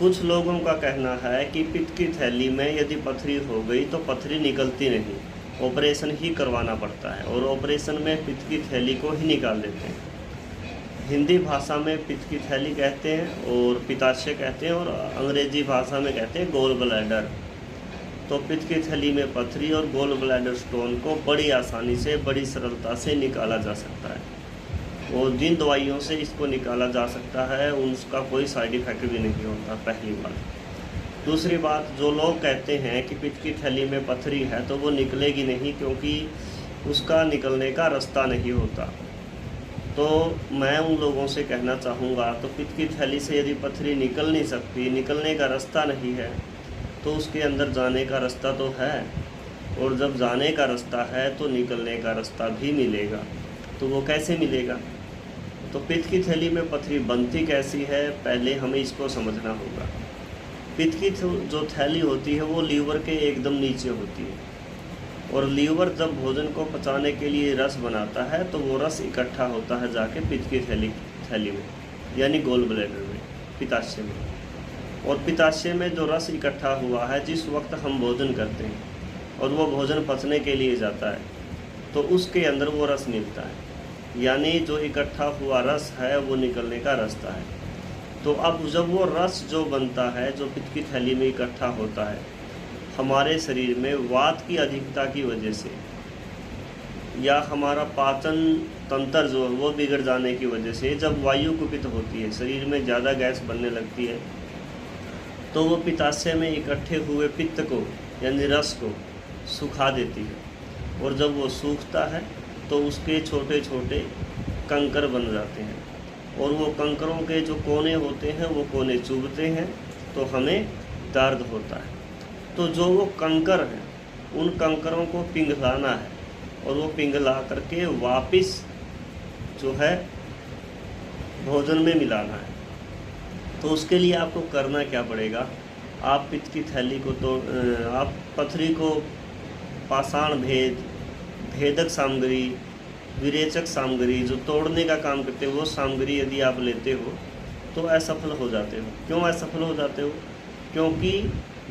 कुछ लोगों का कहना है कि पित्त की थैली में यदि पथरी हो गई तो पथरी निकलती नहीं, ऑपरेशन ही करवाना पड़ता है और ऑपरेशन में पित्त की थैली को ही निकाल देते हैं। हिंदी भाषा में पित्त की थैली कहते हैं और पित्ताशय कहते हैं, और अंग्रेजी भाषा में कहते हैं गोल ब्लैडर। तो पित्त की थैली में पथरी और गोल ब्लैडर स्टोन को बड़ी आसानी से, बड़ी सरलता से निकाला जा सकता है, और जिन दवाइयों से इसको निकाला जा सकता है उसका कोई साइड इफ़ेक्ट भी नहीं होता, पहली बात। दूसरी बात, जो लोग कहते हैं कि पित्त की थैली में पथरी है तो वो निकलेगी नहीं क्योंकि उसका निकलने का रास्ता नहीं होता, तो मैं उन लोगों से कहना चाहूँगा, तो पित्त की थैली से यदि पथरी निकल नहीं सकती, निकलने का रास्ता नहीं है, तो उसके अंदर जाने का रास्ता तो है, और जब जाने का रास्ता है तो निकलने का रास्ता भी मिलेगा। तो वो कैसे मिलेगा? तो पित्त की थैली में पथरी बनती कैसी है, पहले हमें इसको समझना होगा। पित्त की जो थैली होती है वो लीवर के एकदम नीचे होती है, और लीवर जब भोजन को पचाने के लिए रस बनाता है तो वो रस इकट्ठा होता है जाके पित्त की थैली में, यानी गोल ब्लैडर में, पित्ताशय में। और पित्ताशय में जो रस इकट्ठा हुआ है जिस वक्त हम भोजन करते हैं और वो भोजन पचने के लिए जाता है, तो उसके अंदर वो रस मिलता है, यानी जो इकट्ठा हुआ रस है वो निकलने का रास्ता है। तो अब जब वो रस जो बनता है, जो पित्त की थैली में इकट्ठा होता है, हमारे शरीर में वात की अधिकता की वजह से या हमारा पाचन तंत्र जो है वो बिगड़ जाने की वजह से, जब वायु कुपित होती है, शरीर में ज़्यादा गैस बनने लगती है, तो वो पित्ताशय में इकट्ठे हुए पित्त को यानी रस को सुखा देती है, और जब वो सूखता है तो उसके छोटे छोटे कंकर बन जाते हैं, और वो कंकरों के जो कोने होते हैं वो कोने चुभते हैं, तो हमें दर्द होता है। तो जो वो कंकर हैं उन कंकरों को पिघलाना है, और वो पिघला करके वापस जो है भोजन में मिलाना है। तो उसके लिए आपको करना क्या पड़ेगा? आप पित्त की थैली को आप पथरी को पाषाण भेदक सामग्री, विरेचक सामग्री, जो तोड़ने का काम करते हो वो सामग्री यदि आप लेते हो तो असफल हो जाते हो। क्यों असफल हो जाते हो? क्योंकि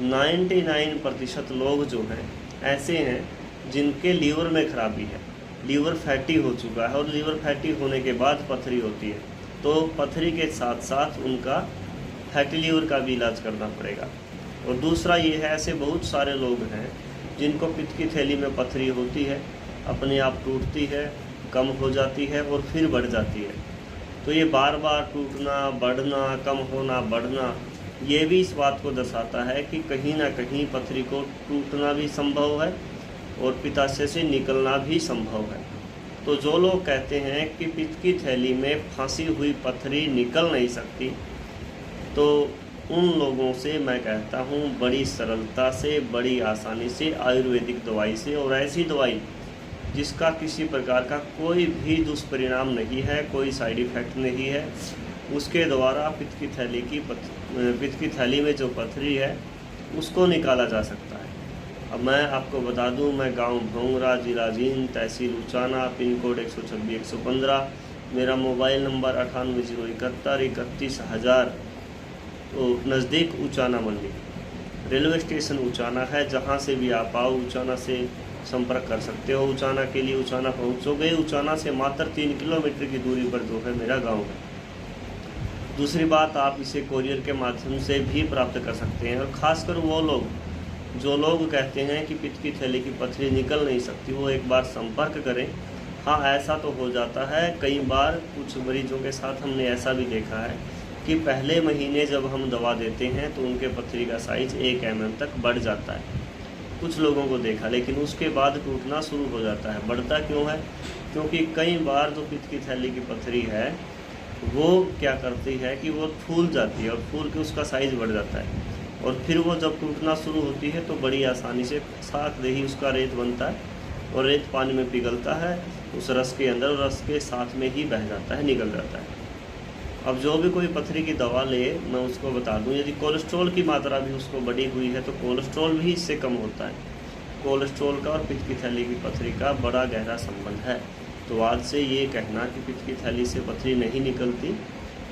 99% लोग जो हैं ऐसे हैं जिनके लीवर में खराबी है, लीवर फैटी हो चुका है, और लीवर फैटी होने के बाद पथरी होती है, तो पथरी के साथ साथ उनका फैटी लीवर का भी इलाज करना पड़ेगा। और दूसरा ये है, ऐसे बहुत सारे लोग हैं जिनको पित्त की थैली में पथरी होती है, अपने आप टूटती है, कम हो जाती है और फिर बढ़ जाती है। तो ये बार बार टूटना, बढ़ना, कम होना, बढ़ना, ये भी इस बात को दर्शाता है कि कहीं ना कहीं पथरी को टूटना भी संभव है और पित्ताशय से निकलना भी संभव है। तो जो लोग कहते हैं कि पित्त की थैली में फंसी हुई पथरी निकल नहीं सकती, तो उन लोगों से मैं कहता हूँ बड़ी सरलता से, बड़ी आसानी से आयुर्वेदिक दवाई से, और ऐसी दवाई जिसका किसी प्रकार का कोई भी दुष्परिणाम नहीं है, कोई साइड इफ़ेक्ट नहीं है, उसके द्वारा पित्त की थैली में जो पथरी है उसको निकाला जा सकता है। अब मैं आपको बता दूं, मैं गांव भोंगरा, जिला जींद, तहसील उचाना, पिन कोड 126-115, मेरा मोबाइल नंबर 9801 31000, तो नज़दीक उचाना मंडी, रेलवे स्टेशन उचाना है। जहां से भी आप आओ उचाना से संपर्क कर सकते हो। उचाना के लिए उचाना पहुँचोगे, उचाना से मात्र 3 किलोमीटर की दूरी पर जो है मेरा गाँव है। दूसरी बात, आप इसे कोरियर के माध्यम से भी प्राप्त कर सकते हैं। और ख़ासकर वो लोग जो लोग कहते हैं कि पित्त की थैली की पथरी निकल नहीं सकती, वो एक बार संपर्क करें। हाँ, ऐसा तो हो जाता है कई बार, कुछ मरीजों के साथ हमने ऐसा भी देखा है कि पहले महीने जब हम दवा देते हैं तो उनके पथरी का साइज 1 mm तक बढ़ जाता है, कुछ लोगों को देखा, लेकिन उसके बाद टूटना शुरू हो जाता है। बढ़ता क्यों है? क्योंकि कई बार जो पित्त की थैली की पथरी है वो क्या करती है कि वो फूल जाती है, और फूल के उसका साइज़ बढ़ जाता है, और फिर वो जब टूटना शुरू होती है तो बड़ी आसानी से साथ दही उसका रेत बनता है, और रेत पानी में पिघलता है उस रस के अंदर, और रस के साथ में ही बह जाता है, निकल जाता है। अब जो भी कोई पथरी की दवा ले, मैं उसको बता दूं, यदि कोलेस्ट्रॉल की मात्रा भी उसको बढ़ी हुई है तो कोलेस्ट्रॉल भी इससे कम होता है। कोलेस्ट्रॉल का और पित्त की थैली की पथरी का बड़ा गहरा संबंध है। तो आज से ये कहना कि पित्त की थैली से पथरी नहीं निकलती,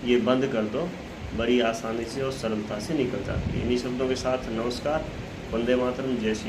ये बंद कर दो। बड़ी आसानी से और सरलता से निकल जाती है। इन्हीं शब्दों के साथ नमस्कार, वंदे मातरम, जय श्री राम।